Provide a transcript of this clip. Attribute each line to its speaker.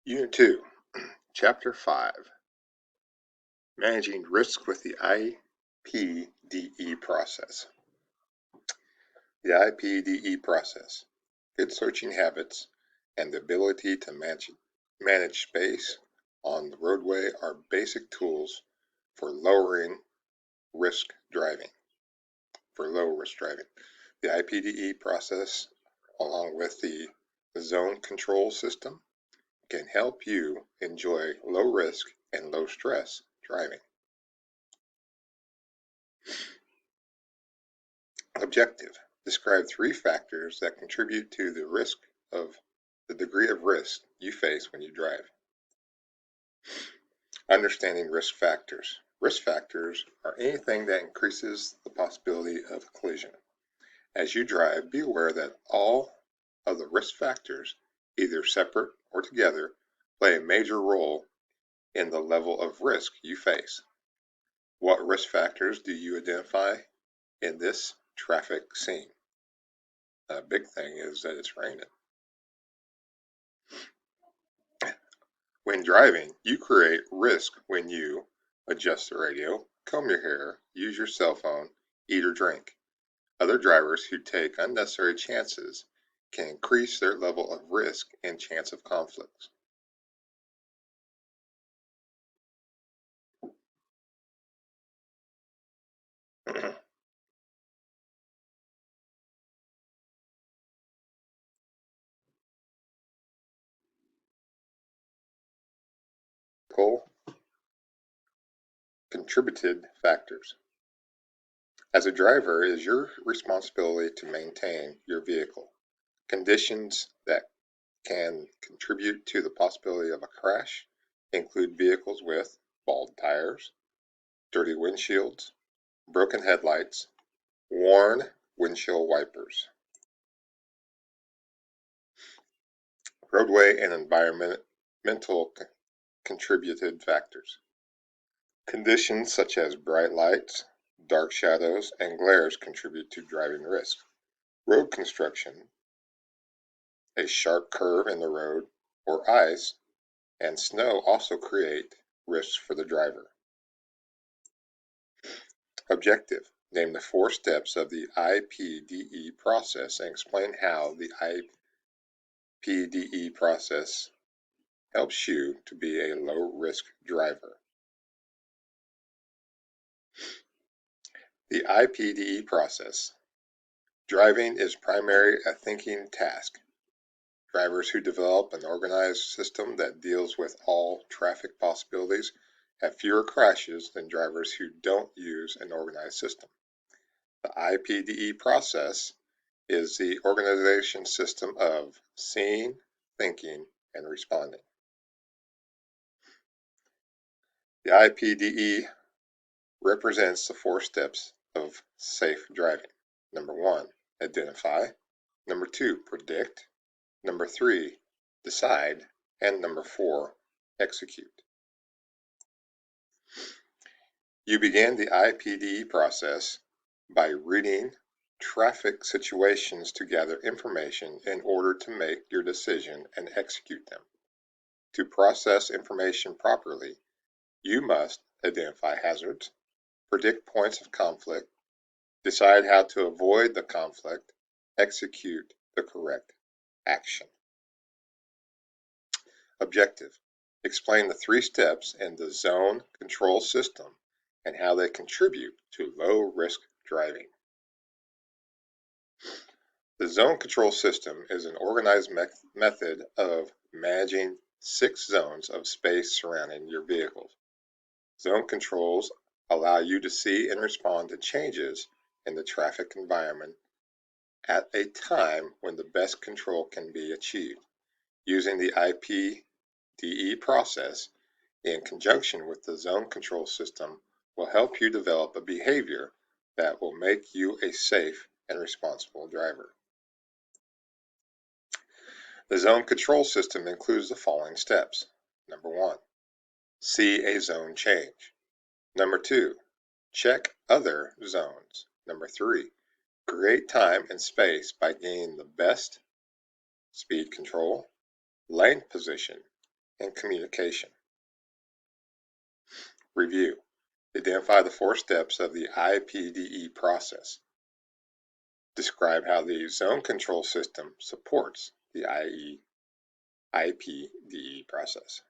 Speaker 1: Unit 2, Chapter 5, Managing Risk with the IPDE Process. The IPDE process, good searching habits, and the ability to manage space on the roadway are basic tools for lowering risk driving. The IPDE process, along with the zone control system, can help you enjoy low risk and low stress driving. Objective: describe 3 factors that contribute to the degree of risk you face when you drive. Understanding risk factors. Risk factors are anything that increases the possibility of a collision. As you drive, be aware that all of the risk factors, either separate or together, play a major role in the level of risk you face. What risk factors do you identify in this traffic scene? A big thing is that it's raining. When driving, you create risk when you adjust the radio, comb your hair, use your cell phone, eat or drink. Other drivers who take unnecessary chances can increase their level of risk and chance of conflicts. Contributed factors. As a driver, it is your responsibility to maintain your vehicle. Conditions that can contribute to the possibility of a crash include vehicles with bald tires, dirty windshields, broken headlights, worn windshield wipers. Roadway and environmental contributed factors. Conditions such as bright lights, dark shadows, and glares contribute to driving risk. Road construction, a sharp curve in the road, or ice and snow also create risks for the driver. Objective: name the 4 steps of the IPDE process and explain how the IPDE process helps you to be a low-risk driver. The IPDE process. Driving is primarily a thinking task. Drivers who develop an organized system that deals with all traffic possibilities have fewer crashes than drivers who don't use an organized system. The IPDE process is the organization system of seeing, thinking, and responding. The IPDE represents the 4 steps of safe driving. Number 1, identify. Number 2, predict. Number 3, decide. And number 4, execute. You begin the IPDE process by reading traffic situations to gather information in order to make your decision and execute them. To process information properly, you must identify hazards, predict points of conflict, decide how to avoid the conflict, execute the correct action. Objective: explain the 3 steps in the zone control system and how they contribute to low-risk driving. The zone control system is an organized method of managing 6 zones of space surrounding your vehicle. Zone controls allow you to see and respond to changes in the traffic environment at a time when the best control can be achieved. Using the IPDE process in conjunction with the zone control system will help you develop a behavior that will make you a safe and responsible driver. The zone control system includes the following steps. Number 1, see a zone change. Number 2, check other zones. Number 3, create time and space by gaining the best speed control, lane position, and communication. Review. Identify the 4 steps of the IPDE process. Describe how the zone control system supports the IPDE process.